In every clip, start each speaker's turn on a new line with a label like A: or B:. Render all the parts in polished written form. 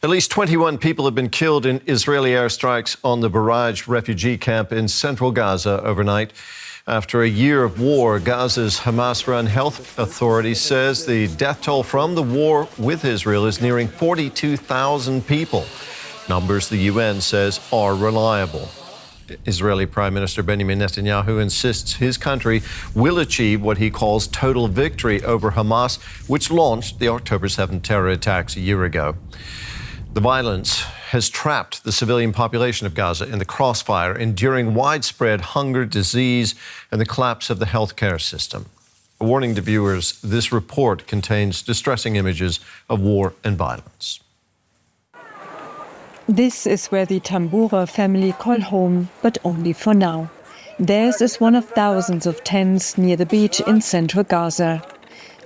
A: At least 21 people have been killed in Israeli airstrikes on the Bureij refugee camp in Central Gaza overnight. After a year of war, Gaza's Hamas-run health authority says the death toll from the war with Israel is nearing 42,000 people. Numbers the UN says are reliable. Israeli Prime Minister Benjamin Netanyahu insists his country will achieve what he calls total victory over Hamas, which launched the October 7 terror attacks a year ago. The violence has trapped the civilian population of Gaza in the crossfire, enduring widespread hunger, disease, and the collapse of the healthcare system. A warning to viewers, this report contains distressing images of war and violence.
B: This is where the Tambura family call home, but only for now. Theirs is one of thousands of tents near the beach in central Gaza.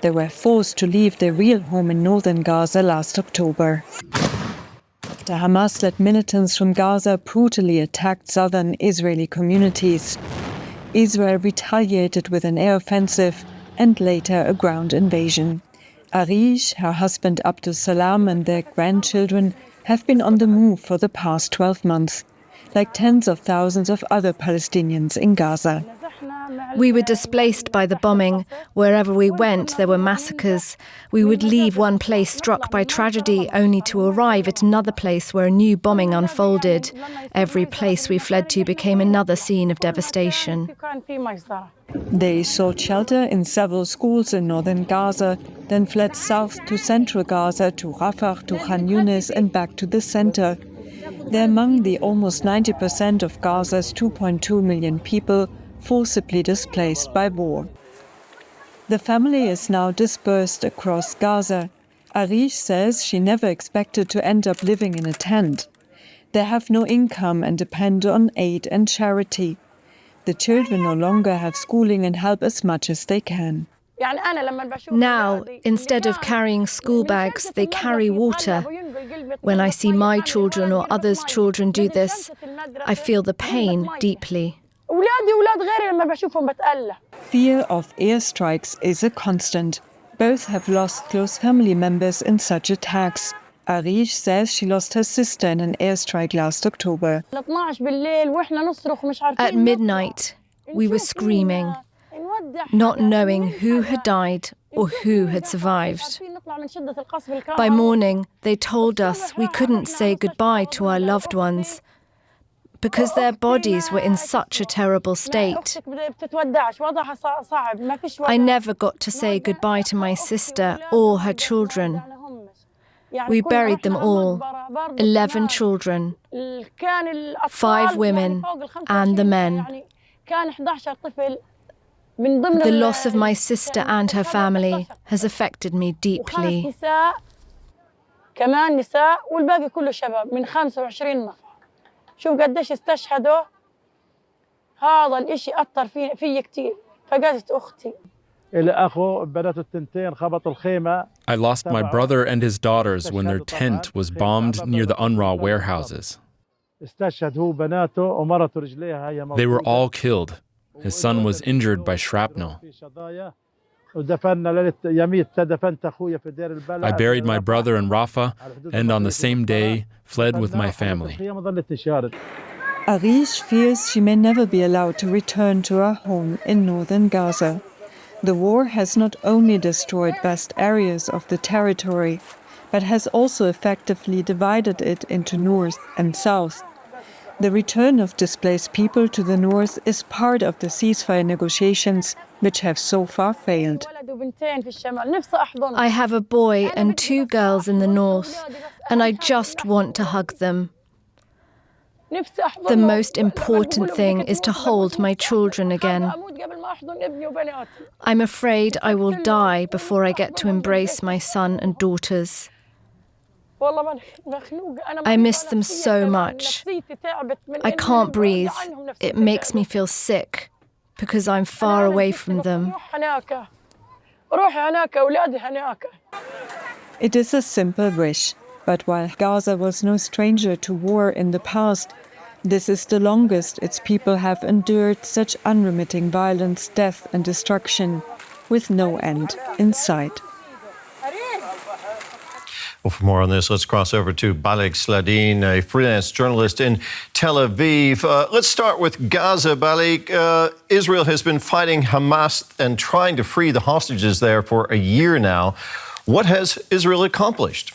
B: They were forced to leave their real home in northern Gaza last October. The Hamas-led militants from Gaza brutally attacked southern Israeli communities. Israel retaliated with an air offensive and later a ground invasion. Arish, her husband Abdul Salam and their grandchildren have been on the move for the past 12 months, like tens of thousands of other Palestinians in Gaza.
C: We were displaced by the bombing. Wherever we went, there were massacres. We would leave one place struck by tragedy only to arrive at another place where a new bombing unfolded. Every place we fled to became another scene of devastation.
B: They sought shelter in several schools in northern Gaza, then fled south to central Gaza, to Rafah, to Khan Yunis and back to the center. They're among the almost 90% of Gaza's 2.2 million people forcibly displaced by war. The family is now dispersed across Gaza. Arish says she never expected to end up living in a tent. They have no income and depend on aid and charity. The children no longer have schooling and help as much as they can.
C: Now, instead of carrying school bags, they carry water. When I see my children or others' children do this, I feel the pain deeply.
B: Fear of airstrikes is a constant. Both have lost close family members in such attacks. Arish says she lost her sister in an airstrike last October.
C: At midnight, we were screaming, not knowing who had died or who had survived. By morning, they told us we couldn't say goodbye to our loved ones because their bodies were in such a terrible state. I never got to say goodbye to my sister or her children. We buried them all, 11 children, 5 women and the men. The loss of my sister and her family has affected me deeply.
D: شوف قديش استشهدوا هذا الإشي أثر في كتير فقدت أختي.
E: I lost my brother and his daughters when their tent was bombed near the UNRWA warehouses. They were all killed. His son was injured by shrapnel. I buried my brother in Rafah and on the same day fled with my family.
B: Arish fears she may never be allowed to return to her home in northern Gaza. The war has not only destroyed vast areas of the territory, but has also effectively divided it into north and south. The return of displaced people to the north is part of the ceasefire negotiations, which have so far failed.
C: I have a boy and 2 girls in the north, and I just want to hug them. The most important thing is to hold my children again. I'm afraid I will die before I get to embrace my son and daughters. I miss them so much. I can't breathe. It makes me feel sick because I'm far away from them.
B: It is a simple wish, but while Gaza was no stranger to war in the past, this is the longest its people have endured such unremitting violence, death and destruction, with no end in sight.
A: Well, for more on this, let's cross over to Balig Sladeen, a freelance journalist in Tel Aviv. Let's start with Gaza, Balig. Israel has been fighting Hamas and trying to free the hostages there for a year now. What has Israel accomplished?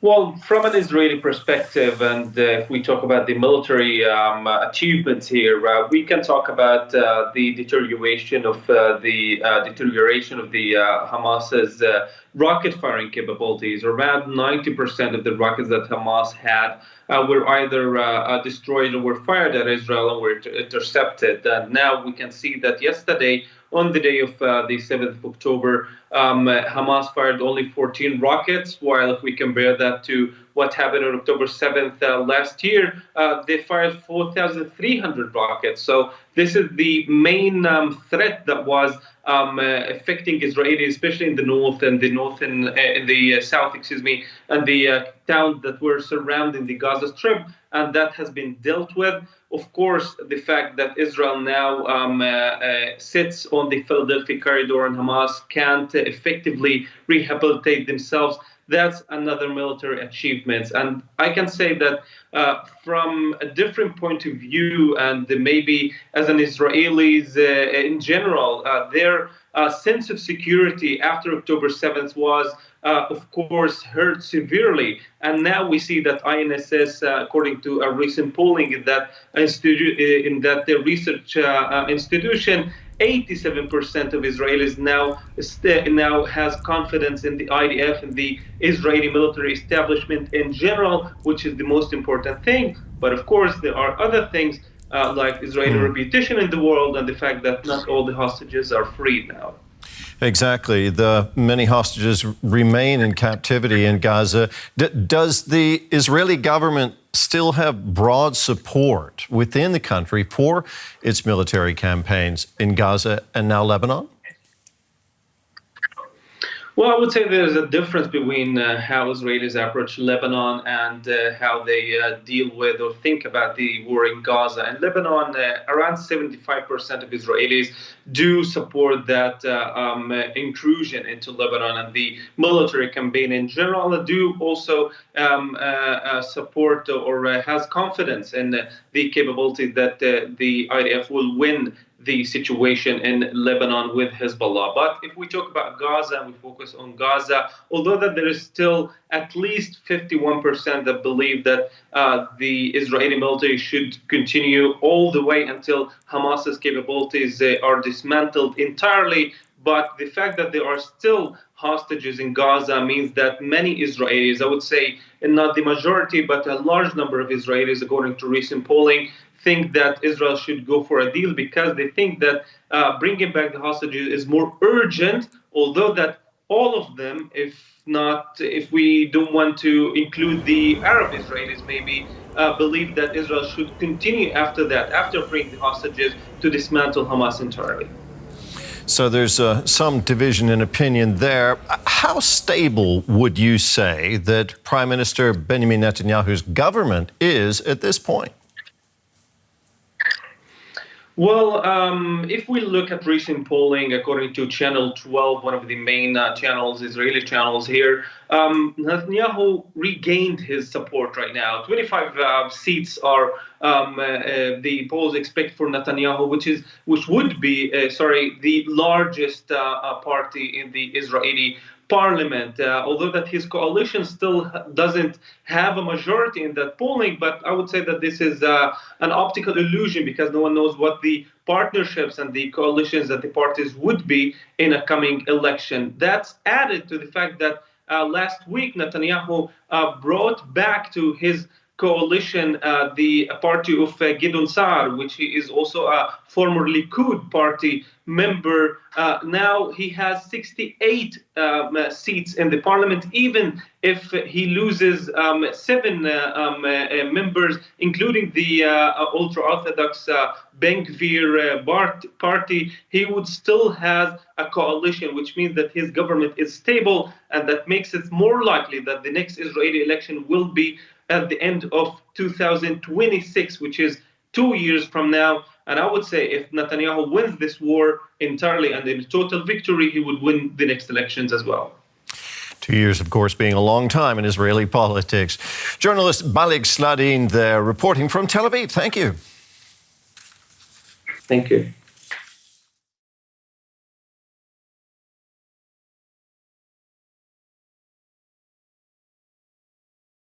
F: Well, from an Israeli perspective, and if we talk about the military achievements here, we can talk about the deterioration of the Hamas's rocket firing capabilities. Around 90% of the rockets that Hamas had were either destroyed or were fired at Israel and were intercepted. And now we can see that yesterday, on the day of the 7th of October, Hamas fired only 14 rockets, while if we compare that to what happened on October 7th last year, they fired 4,300 rockets. So this is the main threat that was affecting Israelis, especially in the north and in the south, and the towns that were surrounding the Gaza Strip, and that has been dealt with. Of course, the fact that Israel now sits on the Philadelphia corridor and Hamas can't effectively rehabilitate themselves, that's another military achievement. And I can say that from a different point of view, and maybe as an Israelis in general, their sense of security after October 7th was, of course, hurt severely. And now we see that INSS, according to a recent polling in that the research institution, 87% of Israelis now has confidence in the IDF and the Israeli military establishment in general, which is the most important thing. But of course, there are other things like Israeli reputation in the world and the fact that not all the hostages are freed now.
A: Exactly. The many hostages remain in captivity in Gaza. Does the Israeli government still have broad support within the country for its military campaigns in Gaza and now Lebanon?
F: Well, I would say there's a difference between how Israelis approach Lebanon and how they deal with or think about the war in Gaza. In Lebanon, around 75% of Israelis do support that intrusion into Lebanon and the military campaign in general, and do also support or has confidence in the capability that the IDF will win the situation in Lebanon with Hezbollah. But if we talk about Gaza and we focus on Gaza, although that there is still at least 51% that believe that the Israeli military should continue all the way until Hamas's capabilities are dismantled entirely. But the fact that there are still hostages in Gaza means that many Israelis, I would say, and not the majority, but a large number of Israelis, according to recent polling, think that Israel should go for a deal because they think that bringing back the hostages is more urgent, although that all of them, if we don't want to include the Arab Israelis, maybe believe that Israel should continue after that, after freeing the hostages, to dismantle Hamas entirely.
A: So there's some division in opinion there. How stable would you say that Prime Minister Benjamin Netanyahu's government is at this point?
F: Well, if we look at recent polling, according to Channel 12, one of the main Israeli channels here, Netanyahu regained his support right now. 25 seats are the polls expect for Netanyahu, which would be the largest party in the Israeli parliament, although that his coalition still doesn't have a majority in that polling. But I would say that this is an optical illusion because no one knows what the partnerships and the coalitions that the parties would be in a coming election. That's added to the fact that last week Netanyahu brought back to his coalition the party of Gideon Saar, which he is also a former Likud party member. Now he has 68 seats in the parliament, even if he loses 7 members, including the ultra-Orthodox Ben-Gvir party. He would still have a coalition, which means that his government is stable, and that makes it more likely that the next Israeli election will be at the end of 2026, which is 2 years from now. And I would say if Netanyahu wins this war entirely and in total victory, he would win the next elections as well.
A: 2 years, of course, being a long time in Israeli politics. Journalist Balig Sladeen there, reporting from Tel Aviv. Thank you.
F: Thank you.